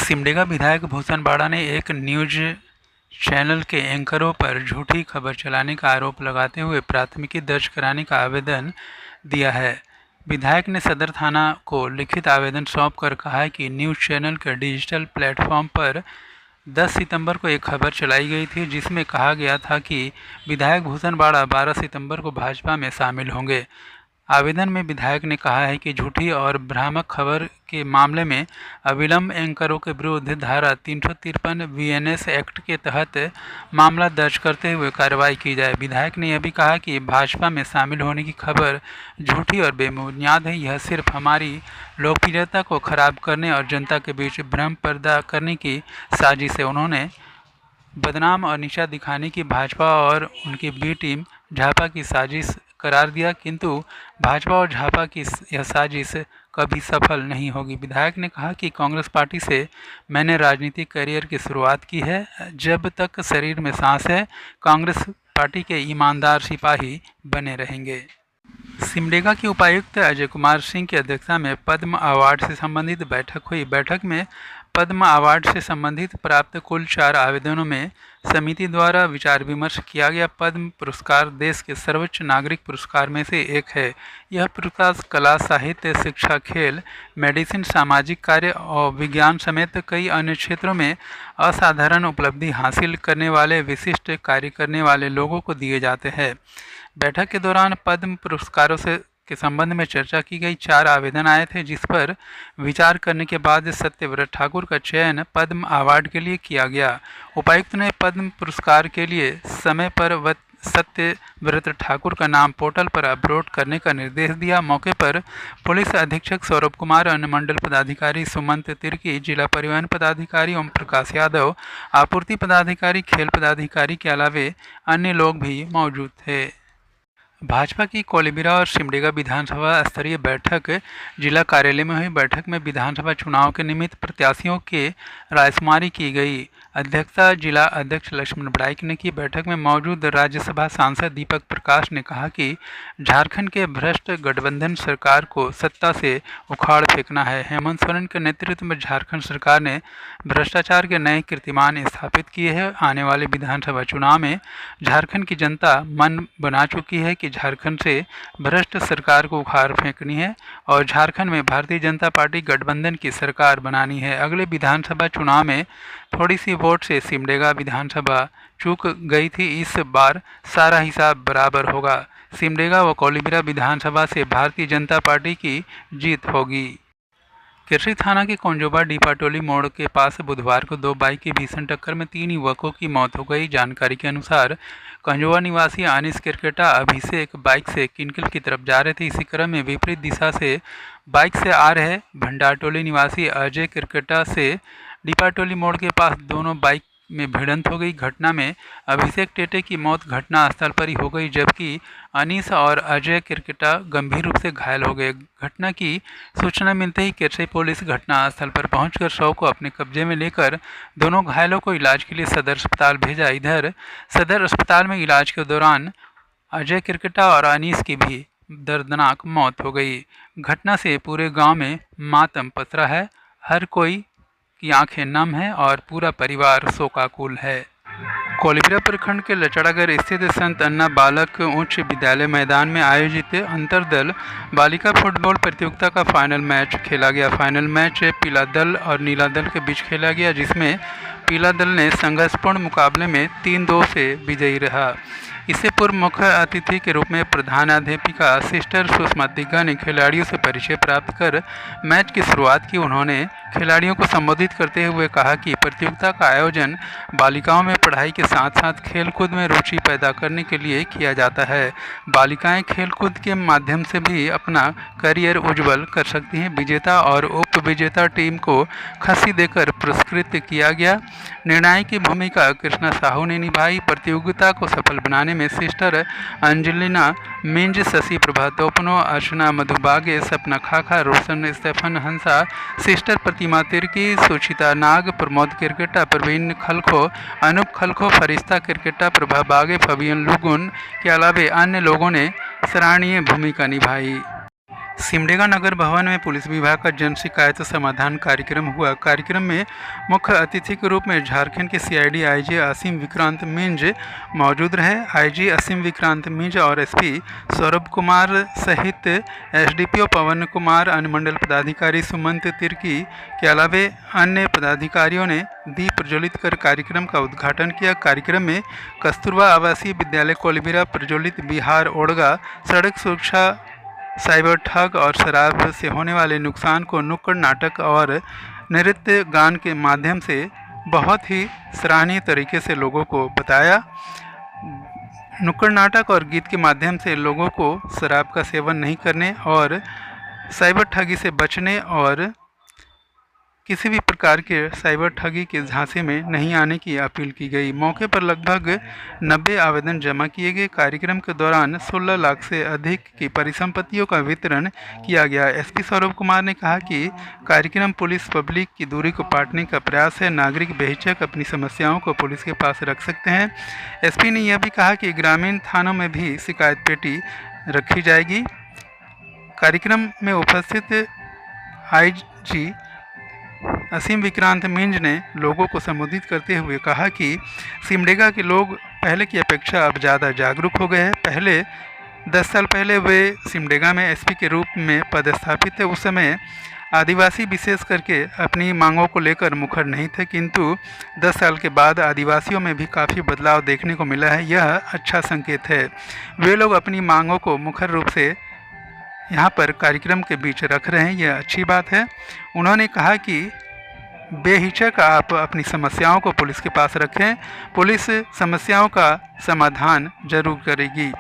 सिमडेगा विधायक भूषण बाड़ा ने एक न्यूज चैनल के एंकरों पर झूठी खबर चलाने का आरोप लगाते हुए प्राथमिकी दर्ज कराने का आवेदन दिया है। विधायक ने सदर थाना को लिखित आवेदन सौंपकर कहा है कि न्यूज चैनल के डिजिटल प्लेटफॉर्म पर 10 सितंबर को एक खबर चलाई गई थी जिसमें कहा गया था कि विधायक भूषण बाड़ा 12 सितंबर को भाजपा में शामिल होंगे। आवेदन में विधायक ने कहा है कि झूठी और भ्रामक खबर के मामले में अविलंब एंकरों के विरुद्ध धारा 353 वीएनएस एक्ट के तहत मामला दर्ज करते हुए कार्रवाई की जाए। विधायक ने यह भी कहा कि भाजपा में शामिल होने की खबर झूठी और बेबुनियाद है। यह सिर्फ हमारी लोकप्रियता को खराब करने और जनता के बीच भ्रम पैदा करने की साजिश है। उन्होंने बदनाम और नीचा दिखाने की भाजपा और उनकी बी टीम झापा की साजिश करार दिया, किंतु भाजपा और झापा की यह साजिश कभी सफल नहीं होगी। विधायक ने कहा कि कांग्रेस पार्टी से मैंने राजनीतिक करियर की शुरुआत की है। जब तक शरीर में सांस है, कांग्रेस पार्टी के ईमानदार सिपाही बने रहेंगे। सिमडेगा के उपायुक्त अजय कुमार सिंह की अध्यक्षता में पद्म अवार्ड से संबंधित बैठक हुई। बैठक में पद्म अवार्ड से संबंधित प्राप्त कुल 4 आवेदनों में समिति द्वारा विचार विमर्श किया गया। पद्म पुरस्कार देश के सर्वोच्च नागरिक पुरस्कार में से एक है। यह पुरस्कार कला, साहित्य, शिक्षा, खेल, मेडिसिन, सामाजिक कार्य और विज्ञान समेत कई अन्य क्षेत्रों में असाधारण उपलब्धि हासिल करने वाले विशिष्ट कार्य करने वाले लोगों को दिए जाते हैं। बैठक के दौरान पद्म पुरस्कारों के संबंध में चर्चा की गई। 4 आवेदन आए थे जिस पर विचार करने के बाद सत्यव्रत ठाकुर का चयन पद्म अवार्ड के लिए किया गया। उपायुक्त ने पद्म पुरस्कार के लिए समय पर सत्यव्रत ठाकुर का नाम पोर्टल पर अपलोड करने का निर्देश दिया। मौके पर पुलिस अधीक्षक सौरभ कुमार, अनुमंडल पदाधिकारी सुमंत तिर्की, जिला परिवहन पदाधिकारी ओम प्रकाश यादव, आपूर्ति पदाधिकारी, खेल पदाधिकारी के अलावे अन्य लोग भी मौजूद थे। भाजपा की कोलिबिरा और सिमडेगा विधानसभा स्तरीय बैठक जिला कार्यालय में हुई। बैठक में विधानसभा चुनाव के निमित्त प्रत्याशियों के रायशुमारी की गई। अध्यक्षता जिला अध्यक्ष लक्ष्मण बड़ाइक ने की। बैठक में मौजूद राज्यसभा सांसद दीपक प्रकाश ने कहा कि झारखंड के भ्रष्ट गठबंधन सरकार को सत्ता से उखाड़ फेंकना है। हेमंत सोरेन के नेतृत्व में झारखंड सरकार ने भ्रष्टाचार के नए कीर्तिमान स्थापित किए हैं। आने वाले विधानसभा चुनाव में झारखंड की जनता मन बना चुकी है कि झारखंड से भ्रष्ट सरकार को उखाड़ फेंकनी है और झारखंड में भारतीय जनता पार्टी गठबंधन की सरकार बनानी है। अगले विधानसभा चुनाव में थोड़ी सी वोट से सिमडेगा विधानसभा चूक गई थी। इस बार सारा हिसाब बराबर होगा। सिमडेगा व कोलिबिरा विधानसभा से भारतीय जनता पार्टी की जीत होगी। किरसी थाना के कोंजोबा डीपाटोली मोड़ के पास बुधवार को 2 बाइक की भीषण टक्कर में 3 युवकों की मौत हो गई। जानकारी के अनुसार कंजोवा निवासी अनिस किरकेटा अभिषेक बाइक से किनकिल की तरफ जा रहे थे। इसी क्रम में विपरीत दिशा से बाइक से आ रहे भंडारटोली निवासी अजय किरकेटा से डीपाटोली मोड़ के पास दोनों बाइक में भिड़ंत हो गई। घटना में अभिषेक टेटे की मौत घटनास्थल पर ही हो गई, जबकि अनीस और अजय किरकेटा गंभीर रूप से घायल हो गए। घटना की सूचना मिलते ही किरसी पुलिस घटनास्थल पर पहुंचकर शव को अपने कब्जे में लेकर दोनों घायलों को इलाज के लिए सदर अस्पताल भेजा। इधर सदर अस्पताल में इलाज के दौरान अजय किरकेटा और अनीस की भी दर्दनाक मौत हो गई। घटना से पूरे गाँव में मातम पसरा है। हर कोई की आंखें नम हैं और पूरा परिवार शोकाकुल है। कोलिबिरा प्रखंड के लचड़ागर स्थित संत अन्ना बालक उच्च विद्यालय मैदान में आयोजित अंतरदल बालिका फुटबॉल प्रतियोगिता का फाइनल मैच खेला गया। फाइनल मैच पीला दल और नीला दल के बीच खेला गया, जिसमें पीला दल ने संघर्षपूर्ण मुकाबले में 3-2 से विजयी रहा। इससे पूर्व मुख्य अतिथि के रूप में प्रधानाध्यापिका सिस्टर सुषमा दिग्गा ने खिलाड़ियों से परिचय प्राप्त कर मैच की शुरुआत की। उन्होंने खिलाड़ियों को संबोधित करते हुए कहा कि प्रतियोगिता का आयोजन बालिकाओं में पढ़ाई के साथ साथ खेलकूद में रुचि पैदा करने के लिए किया जाता है। बालिकाएं खेलकूद के माध्यम से भी अपना करियर उज्जवल कर सकती हैं। विजेता और उप विजेता टीम को खस्सी देकर पुरस्कृत किया गया। निर्णायक की भूमिका कृष्णा साहू ने निभाई। प्रतियोगिता को सफल बनाने में सिस्टर अंजलिना मिंज, शशि प्रभा तोपनो, अर्चना मधुबागे, सपना खाखा, रोशन स्टेफन हंसा, सिस्टर प्रतिमा तिर्की, सुचिता नाग, प्रमोद किरकेटा, प्रवीण खलखो, अनूप खलखो, फरिश्ता किरकेटा, प्रभा बागे, फबियन लुगुन के अलावे अन्य लोगों ने सराहनीय भूमिका निभाई। सिमडेगा नगर भवन में पुलिस विभाग का जन शिकायत समाधान कार्यक्रम हुआ। कार्यक्रम में मुख्य अतिथि के रूप में झारखंड के सीआईडी आईजी असीम विक्रांत मिंज मौजूद रहे। आईजी असीम विक्रांत मिंज और एसपी सौरभ कुमार सहित एसडीपीओ पवन कुमार, अनुमंडल पदाधिकारी सुमंत तिर्की के अलावे अन्य पदाधिकारियों ने दीप प्रज्वलित कर कार्यक्रम का उद्घाटन किया। कार्यक्रम में कस्तूरबा आवासीय विद्यालय कोलबिरा, प्रज्वलित बिहार ओडगा, सड़क सुरक्षा, साइबर ठग और शराब से होने वाले नुकसान को नुक्कड़ नाटक और नृत्य गान के माध्यम से बहुत ही सराहनीय तरीके से लोगों को बताया। नुक्कड़ नाटक और गीत के माध्यम से लोगों को शराब का सेवन नहीं करने और साइबर ठगी से बचने और किसी भी प्रकार के साइबर ठगी के झांसे में नहीं आने की अपील की गई। मौके पर लगभग 90 आवेदन जमा किए गए। कार्यक्रम के दौरान 16 लाख से अधिक की परिसंपत्तियों का वितरण किया गया। एसपी सौरभ कुमार ने कहा कि कार्यक्रम पुलिस पब्लिक की दूरी को पाटने का प्रयास है। नागरिक बेहिचक अपनी समस्याओं को पुलिस के पास रख सकते हैं। एसपी ने यह भी कहा कि ग्रामीण थानों में भी शिकायत पेटी रखी जाएगी। कार्यक्रम में उपस्थित आईजी असीम विक्रांत मिंज ने लोगों को संबोधित करते हुए कहा कि सिमडेगा के लोग पहले की अपेक्षा अब ज़्यादा जागरूक हो गए हैं। पहले 10 साल पहले वे सिमडेगा में एसपी के रूप में पदस्थापित थे। उस समय आदिवासी विशेष करके अपनी मांगों को लेकर मुखर नहीं थे, किंतु 10 साल के बाद आदिवासियों में भी काफ़ी बदलाव देखने को मिला है। यह अच्छा संकेत है। वे लोग अपनी मांगों को मुखर रूप से यहाँ पर कार्यक्रम के बीच रख रहे हैं, यह अच्छी बात है। उन्होंने कहा कि बेहिचक आप अपनी समस्याओं को पुलिस के पास रखें, पुलिस समस्याओं का समाधान जरूर करेगी।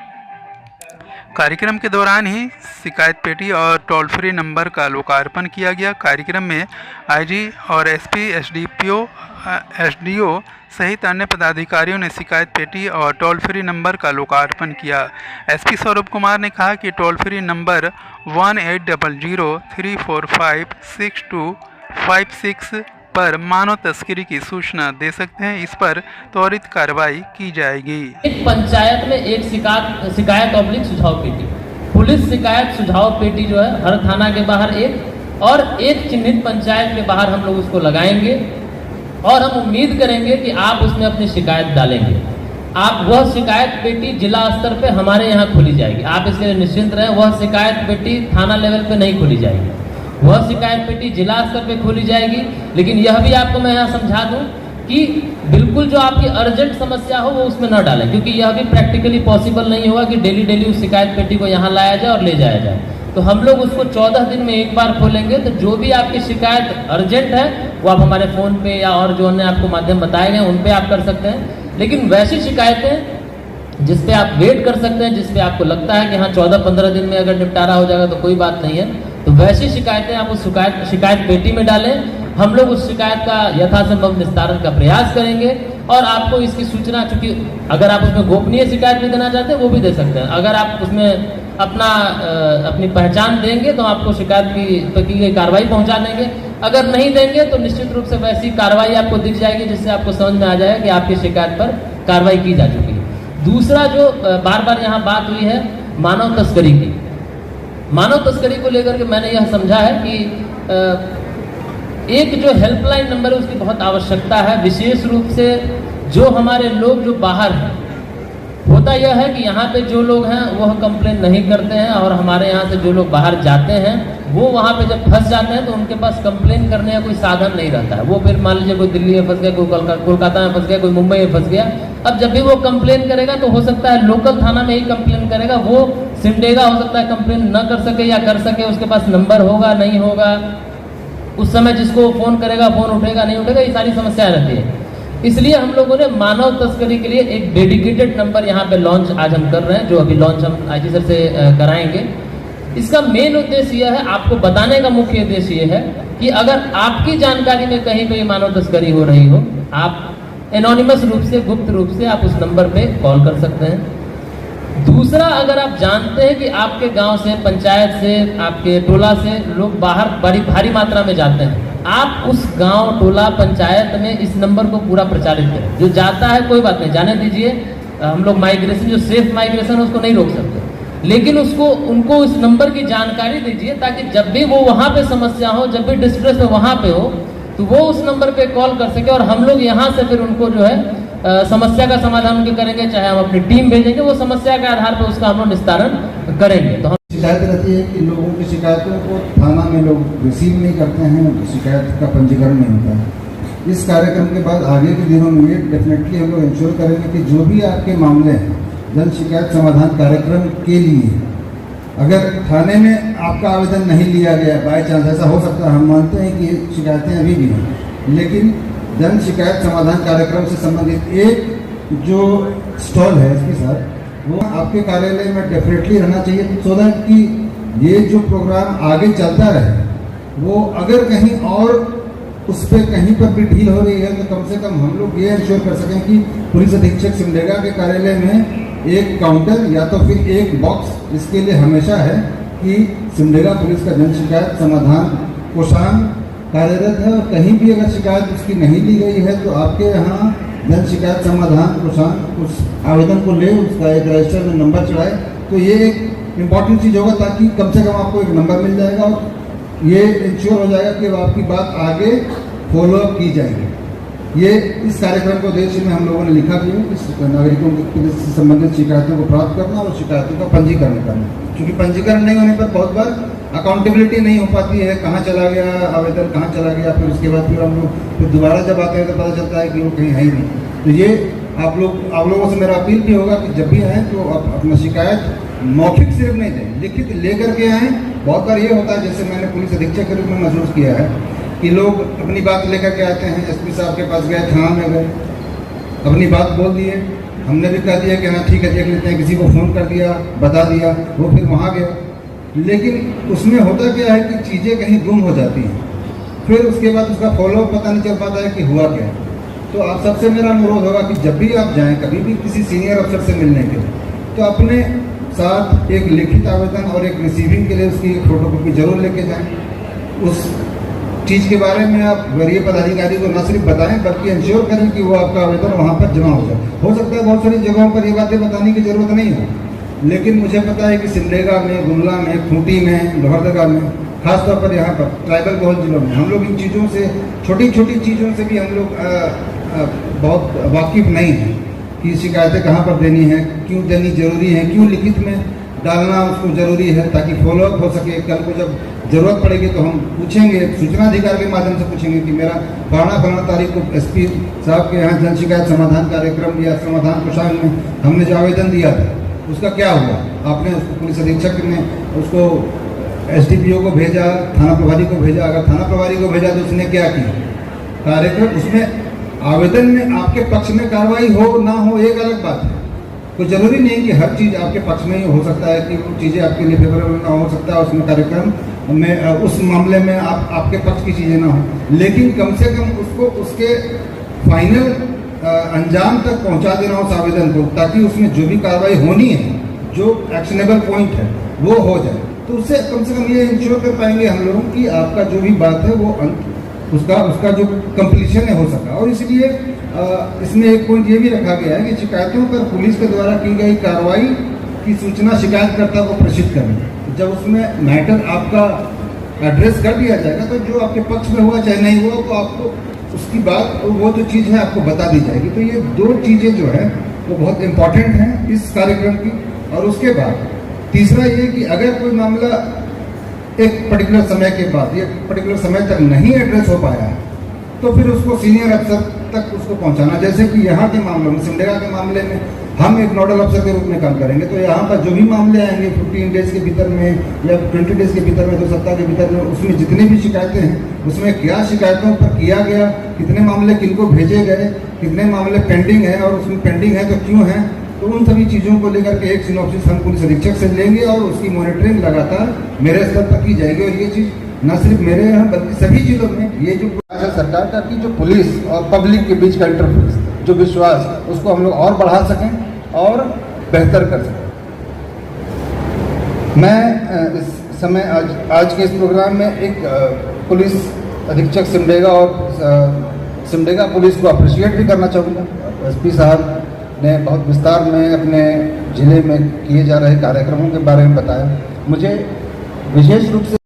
कार्यक्रम के दौरान ही शिकायत पेटी और टोल फ्री नंबर का लोकार्पण किया गया। कार्यक्रम में आईजी और एसपी, एसडीपीओ, एसडीओ सहित अन्य पदाधिकारियों ने शिकायत पेटी और टोल फ्री नंबर का लोकार्पण किया। एसपी सौरभ कुमार ने कहा कि टोल फ्री नंबर 1800-345-6256 पर मानव तस्करी की सूचना दे सकते हैं। इस पर त्वरित कार्रवाई की जाएगी। एक पंचायत में एक शिकायत ऑब्लिक सुझाव पेटी, पुलिस शिकायत सुझाव पेटी जो है हर थाना के बाहर एक और एक चिन्हित पंचायत के बाहर हम लोग उसको लगाएंगे और हम उम्मीद करेंगे कि आप उसमें अपनी शिकायत डालेंगे। आप वह शिकायत पेटी जिला स्तर पे हमारे यहाँ खोली जाएगी। आप इसके लिए निश्चिंत रहें। वह शिकायत पेटी थाना लेवल पे नहीं खोली जाएगी, वह शिकायत पेटी जिला स्तर पे खोली जाएगी। लेकिन यह भी आपको मैं यहाँ समझा दूं कि बिल्कुल जो आपकी अर्जेंट समस्या हो वो उसमें न डालें, क्योंकि यह भी प्रैक्टिकली पॉसिबल नहीं होगा कि डेली उस शिकायत पेटी को यहाँ लाया जाए और ले जाया जाए। तो हम लोग उसको 14 दिन में एक बार खोलेंगे। तो जो भी आपकी शिकायत अर्जेंट है वो आप हमारे फ़ोन पे या और जो अन्य आपको माध्यम बताए गए उन पे आप कर सकते हैं। लेकिन वैसी शिकायतें जिस पे आप वेट कर सकते हैं, जिस पे आपको लगता है कि हाँ 14-15 दिन में अगर निपटारा हो जाएगा तो कोई बात नहीं है, तो वैसी शिकायतें आप उस शिकायत पेटी में डालें। हम लोग उस शिकायत का यथासंभव निस्तारण का प्रयास करेंगे और आपको इसकी सूचना, चूंकि अगर आप उसमें गोपनीय शिकायत भी देना चाहते हैं वो भी दे सकते हैं। अगर आप उसमें अपनी पहचान देंगे तो आपको शिकायत की गई कार्रवाई पहुंचा देंगे। अगर नहीं देंगे तो निश्चित रूप से वैसी कार्रवाई आपको दिख जाएगी जिससे आपको समझ में आ जाएगा कि आपकी शिकायत पर कार्रवाई की जा चुकी है। दूसरा जो बार बार यहाँ बात हुई है मानव तस्करी की, मानव तस्करी को लेकर के मैंने यह समझा है कि एक जो हेल्पलाइन नंबर है उसकी बहुत आवश्यकता है। विशेष रूप से जो हमारे लोग जो बाहर हैं, होता यह है कि यहाँ पे जो लोग हैं वह कंप्लेन नहीं करते हैं और हमारे यहाँ से जो लोग बाहर जाते हैं वो वहाँ पे जब फंस जाते हैं तो उनके पास कंप्लेन करने का कोई साधन नहीं रहता है। वो फिर मान लीजिए कोई दिल्ली में फंस गया, कोई कोलकाता में फंस गया, कोई मुंबई में फंस गया। अब जब भी वो कंप्लेन करेगा तो हो सकता है लोकल थाना में ही कंप्लेन करेगा, वो सिमडेगा हो सकता है कंप्लेन न कर सके या कर सके, उसके पास नंबर होगा नहीं होगा, उस समय जिसको फोन करेगा फोन उठेगा नहीं उठेगा, ये सारी समस्याएं रहती है। इसलिए हम लोगों ने मानव तस्करी के लिए एक डेडिकेटेड नंबर यहाँ पे लॉन्च आज हम कर रहे हैं, जो अभी लॉन्च हम आईजी सर से कराएंगे। इसका मेन उद्देश्य यह है, आपको बताने का मुख्य उद्देश्य यह है कि अगर आपकी जानकारी में कहीं पे मानव तस्करी हो रही हो, आप एनोनिमस रूप से, गुप्त रूप से आप उस नंबर पे कॉल कर सकते हैं। दूसरा, अगर आप जानते हैं कि आपके गांव से, पंचायत से, आपके टोला से लोग बाहर बड़ी भारी मात्रा में जाते हैं, आप उस गांव, टोला, पंचायत में इस नंबर को पूरा प्रचारित करें। जो जाता है कोई बात नहीं, जाने दीजिए। हम लोग माइग्रेशन, जो सेफ माइग्रेशन है उसको नहीं रोक सकते, लेकिन उनको इस नंबर की जानकारी दीजिए ताकि जब भी वो वहाँ पे समस्या हो, जब भी डिस्ट्रेस में वहाँ पे हो, तो वो उस नंबर पे कॉल कर सके और हम लोग यहाँ से फिर उनको जो है समस्या का समाधान उनके करेंगे, चाहे हम अपनी टीम भेजेंगे, वो समस्या के आधार पर उसका हम लोग निस्तारण करेंगे। तो हम शिकायत रहती है कि लोगों की शिकायतों को थाना में लोग रिसीव नहीं करते हैं, शिकायत का पंजीकरण नहीं होता है। इस कार्यक्रम के बाद आगे के दिनों में ये डेफिनेटली हम लोग इंश्योर करेंगे कि जो भी आपके मामले हैं जन शिकायत समाधान कार्यक्रम के लिए, अगर थाने में आपका आवेदन नहीं लिया गया, बाई चांस ऐसा हो सकता है, हम मानते हैं कि ये शिकायतें अभी भी हैं, लेकिन जन शिकायत समाधान कार्यक्रम से संबंधित एक जो स्टॉल है इसके साथ वो आपके कार्यालय में डेफिनेटली रहना चाहिए, सो दैट कि ये जो प्रोग्राम आगे चलता रहे, वो अगर कहीं और उस पर कहीं पर भी ढील हो रही है तो कम से कम हम लोग ये इंश्योर कर सकें कि पुलिस अधीक्षक सिमडेगा के कार्यालय में एक काउंटर या तो फिर एक बॉक्स इसके लिए हमेशा है कि सिमडेगा पुलिस का जन शिकायत समाधान कोषांग कार्यरत है, और कहीं भी अगर शिकायत उसकी नहीं ली गई है तो आपके यहाँ जन शिकायत समाधान कोषांग उस आवेदन को ले, उसका एक रजिस्टर में नंबर चढ़ाए, तो ये एक इम्पॉर्टेंट चीज़ होगा ताकि कम से कम आपको एक नंबर मिल जाएगा और ये इंश्योर हो जाएगा कि आपकी बात आगे फॉलो अप की जाएगी। ये इस कार्यक्रम के उद्देश्य में हम लोगों ने लिखा भी है कि नागरिकों के से संबंधित शिकायतों को प्राप्त करना और शिकायतों का पंजीकरण करना, क्योंकि पंजीकरण नहीं होने पर बहुत बार अकाउंटेबिलिटी नहीं हो पाती है, कहाँ चला गया आवेदन, कहाँ चला गया, फिर उसके बाद फिर हम लोग फिर दोबारा जब आते हैं तो पता चलता है कि वो कहीं है ही नहीं। तो ये आप लोगों से मेरा अपील भी होगा कि जब भी आएँ तो आप अपना शिकायत मौखिक सिर्फ नहीं दें, लिखित लेकर के आएँ। बहुत बार ये होता है, जैसे मैंने पुलिस अधीक्षक के रूप में महसूस किया है कि लोग अपनी बात लेकर के आते हैं, एसपी साहब के पास गए, थाना में गए, अपनी बात बोल दिए, हमने भी कह दिया कि हाँ ठीक है देख लेते हैं, किसी को फ़ोन कर दिया, बता दिया, वो फिर वहाँ गया, लेकिन उसमें होता क्या है कि चीज़ें कहीं गुम हो जाती हैं, फिर उसके बाद उसका फॉलोअप पता नहीं चल पाता है कि हुआ क्या। तो आप सबसे मेरा अनुरोध होगा कि जब भी आप जाएँ कभी भी किसी सीनियर अफसर से मिलने के लिए, तो अपने साथ एक लिखित आवेदन और एक रिसीविंग के लिए उसकी एक फोटोकॉपी जरूर लेके जाएं। उस चीज़ के बारे में आप वरीय पदाधिकारी को न सिर्फ बताएं बल्कि इंश्योर करें कि वो आपका आवेदन वहाँ पर जमा हो जाए। हो सकता है बहुत सारी जगहों पर ये बातें बताने की ज़रूरत नहीं हो, लेकिन मुझे पता है कि सिमडेगा में, गुमला में, खूंटी में, लोहरदगा में, खासतौर पर यहाँ पर ट्राइबल बहुल जिलों में हम लोग इन चीज़ों से, छोटी छोटी चीज़ों से भी हम लोग बहुत वाकिफ़ नहीं हैं कि शिकायतें कहाँ पर देनी है, क्यों देनी जरूरी है, क्यों लिखित में डालना उसको ज़रूरी है, ताकि फॉलोअप हो सके। कल को जब ज़रूरत पड़ेगी तो हम पूछेंगे, सूचना अधिकार के माध्यम से पूछेंगे कि मेरा फलाना तारीख को एसपी साहब के यहाँ जन शिकायत समाधान कार्यक्रम या समाधान कोषांग में हमने जो आवेदन दिया था उसका क्या हुआ। आपने उसको, पुलिस अधीक्षक ने उसको एसडीपीओ को भेजा, थाना प्रभारी को भेजा, अगर थाना प्रभारी को भेजा तो उसने क्या किया कार्यक्रम, उसमें आवेदन में आपके पक्ष में कार्रवाई हो ना हो एक अलग बात है। कोई ज़रूरी नहीं कि हर चीज़ आपके पक्ष में ही हो सकता है कि वो चीज़ें आपके लिए फेवरेबल ना हो सकता है, उसमें कार्यक्रम में उस मामले में आपके पक्ष की चीज़ें ना हो, लेकिन कम से कम उसको उसके फाइनल अंजाम तक पहुंचा देना उस आवेदन को, ताकि उसमें जो भी कार्रवाई होनी है, जो एक्शनेबल पॉइंट है वो हो जाए। तो उससे कम से कम ये इंश्योर कर पाएंगे हम लोग कि आपका जो भी बात है वो उसका जो कंप्लीशन है हो सका। और इसलिए इसमें एक पॉइंट ये भी रखा गया है कि शिकायतों पर पुलिस के द्वारा की गई कार्रवाई की सूचना शिकायतकर्ता को प्रेषित करनी। जब उसमें मैटर आपका एड्रेस कर दिया जाएगा तो जो आपके पक्ष में हुआ चाहे नहीं हुआ, तो आपको उसकी बात, वो जो चीज़ है आपको बता दी जाएगी। तो ये दो चीज़ें जो है वो बहुत इम्पॉर्टेंट हैं इस कार्यक्रम की। और उसके बाद तीसरा ये कि अगर कोई मामला एक पर्टिकुलर समय के बाद, एक पर्टिकुलर समय तक नहीं एड्रेस हो पाया है, तो फिर उसको सीनियर अफसर तक उसको पहुंचाना। जैसे कि यहाँ के मामलों में, सिमडेगा के मामले में हम एक नोडल अफसर के रूप में काम करेंगे, तो यहाँ पर जो भी मामले आएंगे 15 डेज के भीतर में या 20 डेज के भीतर में, 2 सप्ताह के भीतर में, उसमें जितनी भी शिकायतें हैं उसमें क्या शिकायतों पर किया गया, कितने मामले किनको भेजे गए, कितने मामले पेंडिंग है और उसमें पेंडिंग है तो क्यों है, तो उन सभी चीज़ों को लेकर के एक सिनॉप्सिस हम पुलिस अधीक्षक से लेंगे और उसकी मॉनिटरिंग लगातार मेरे स्तर पर की जाएगी। और ये चीज़ न सिर्फ मेरे यहाँ बल्कि सभी जिलों में ये जो सरकार का की जो पुलिस और पब्लिक के बीच का इंटरफेस, जो विश्वास, उसको हम लोग और बढ़ा सकें और बेहतर कर सकें। मैं इस समय आज के इस प्रोग्राम में एक पुलिस अधीक्षक सिमडेगा और सिमडेगा पुलिस को अप्रिशिएट भी करना चाहूँगा। एसपी साहब ने बहुत विस्तार में अपने जिले में किए जा रहे कार्यक्रमों के बारे में बताया। मुझे विशेष रूप से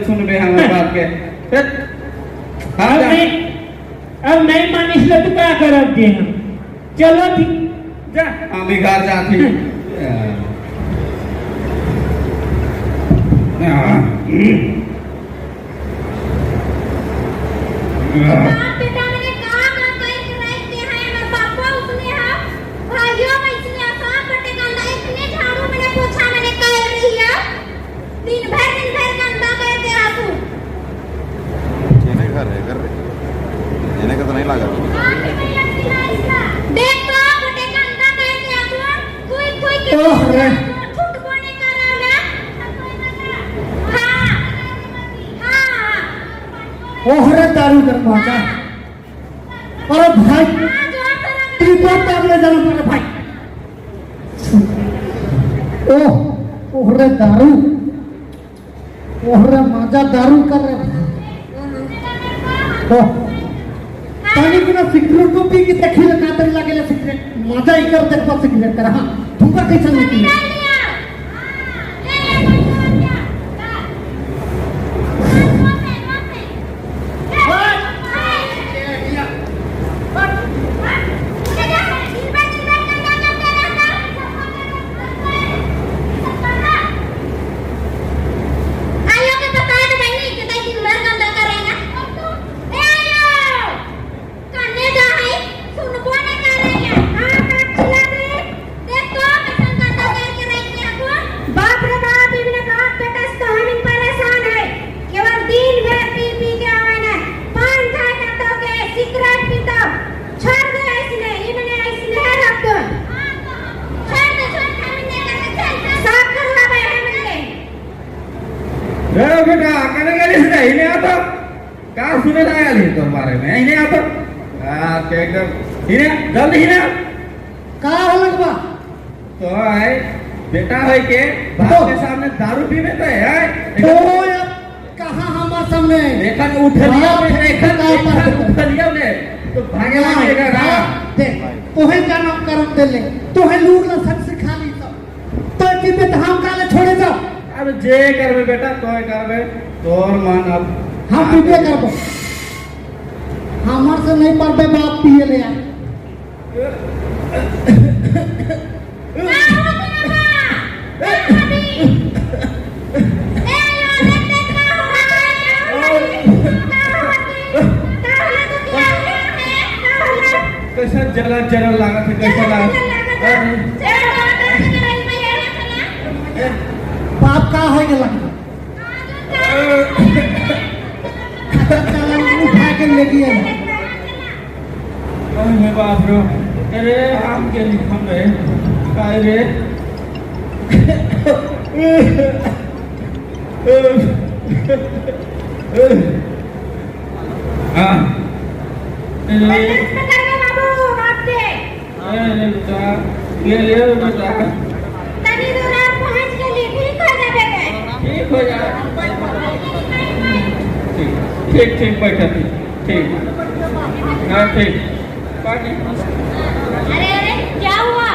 सुन बे हमारे बात के अब नहीं मानिस तो क्या करब दे हम चलो ठीक जा हम भी घर जाती पिता मैंने कहा काम करके रख के है ना पापा उसने है भाइयों में इसने आसान कटे गंदा इतने झाड़ू मैंने पोछा मैंने कर रही है दिन भर गंदा करके आसू येने का तो नहीं लगा देख तो कटे गंदा करके आसू कोई के छूट बोने का रहा हां हां ओहरे दारू दरवाजा अरे भाई रिपोर्ट करने जाना पड़े भाई ओहरे दारू ओहरे माजा दारू कर रहे पानी बिना सिगरेट तो पी के देखी लगा तर लगे सिगरेट माजा ही कर देखो सिगरेट कर हां तुमका कैसे निकली बेटा कहने गली से नहीं आता क्या सुने लाया ली तो बारे में ही नहीं आता एकदम इन्हें जल्दी ही ना का अलग बा तो है बेटा है के बाप के सामने दारू पीने तो है तो कहाँ हमारे सामने देखा उठ लिया उठ लिया ने तो भागे लगेगा ना देख तोहे क्या नाम करम दे ले तोहे लूट ला सब सिखा ली तो इतने धाम काले छोड़े जाओ अब जे करबे बेटा तो करबे तोर मन अब हम पीबे करबो हमार से नहीं परबे बाप पिए ले यार कैसा जलन जलन लगा था कैसा लगा बाप का हो गया उठा के ले गया अरे बाप रे अरे हम के लिखम रे काय रे हां अरे बेटा ले बेटा तनी दूर आप पहुंच गए ठीक हो जाएगा ठीक हो जाए ठीक ठीक बैठा ठीक हाँ ठीक अरे अरे क्या हुआ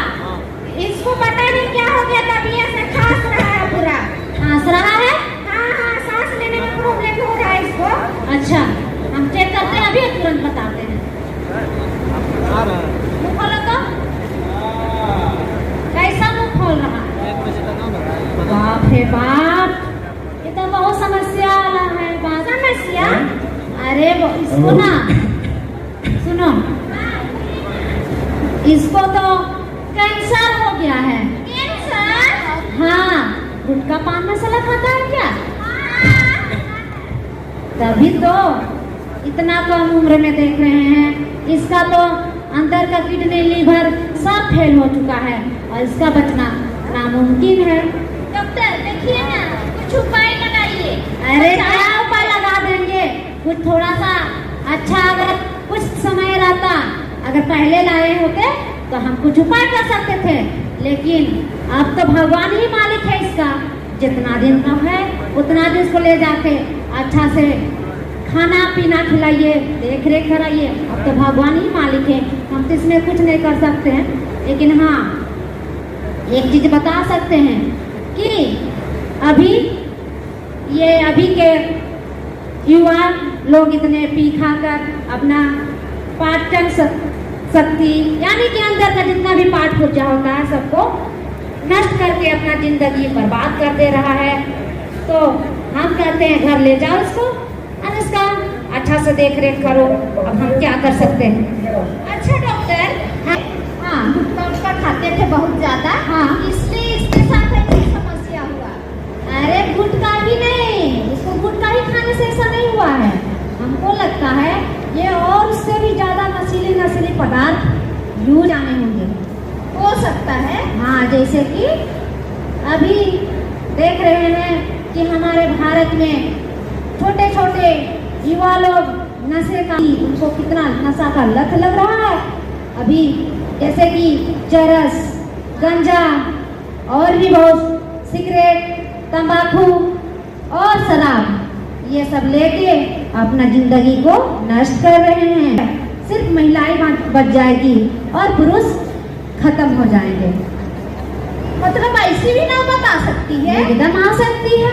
इसको पता नहीं क्या हो गया तभी ऐसे खांस रहा है पूरा खांस रहा है हाँ हाँ सांस लेने में प्रॉब्लम हो रहा है इसको अच्छा हम चेक करते हैं अभी तुरंत बताते हैं मुंह खोलो तो कैसा मुंह खोल रहा है बाप रे बाप ये तो बहुत समस्या वाला है समस्या अरे वो इसको ना सुनो इसको तो कैंसर हो गया है कैंसर हाँ गुटखा पान मसाला खाता है क्या तभी तो इतना कम उम्र में देख रहे हैं इसका तो अंदर का किडनी लीवर सब फेल हो चुका है और इसका बचना नामुमकिन है डॉक्टर देखिए ना कुछ उपाय लगाइए अरे क्या उपाय लगा देंगे कुछ थोड़ा सा अच्छा अगर कुछ समय रहता अगर पहले लाए होते तो हम कुछ उपाय कर सकते थे लेकिन अब तो भगवान ही मालिक है इसका जितना दिन का है उतना दिन इसको ले जाके अच्छा से खाना पीना खिलाइए देख रेख कराइए अब तो भगवान ही मालिक है हम तो इसमें कुछ नहीं कर सकते हैं लेकिन हाँ एक चीज बता सकते हैं कि अभी के युवा लोग इतने पी खा कर अपना पाचन शक्ति यानी कि अंदर का जितना भी पाठ पूजा होता है सबको नष्ट करके अपना जिंदगी बर्बाद कर दे रहा है तो हम कहते हैं घर ले जाओ इसको और इसका अच्छा से देख रेख करो अब हम क्या कर सकते हैं अच्छा डॉक्टर हाँ गुटखा खाते थे बहुत ज्यादा हाँ इसलिए इसके साथ ऐसी समस्या हुआ अरे गुटखा ही नहीं इसको गुटखा ही खाने से ऐसा नहीं हुआ है हमको लगता है ये और उससे भी ज्यादा नशीले पदार्थ यूज आने होंगे हो सकता है हाँ जैसे कि अभी देख रहे हैं कि हमारे भारत में छोटे छोटे युवा लोग नशे का उनको कितना नशा का लत लग रहा है अभी जैसे कि चरस गंजा और भी बहुत सिगरेट तंबाकू और शराब ये सब लेके अपना जिंदगी को नष्ट कर रहे हैं सिर्फ महिलाएं बच जाएगी और पुरुष खत्म हो जाएंगे मतलब ऐसी भी नौबत आ सकती है एकदम आ सकती है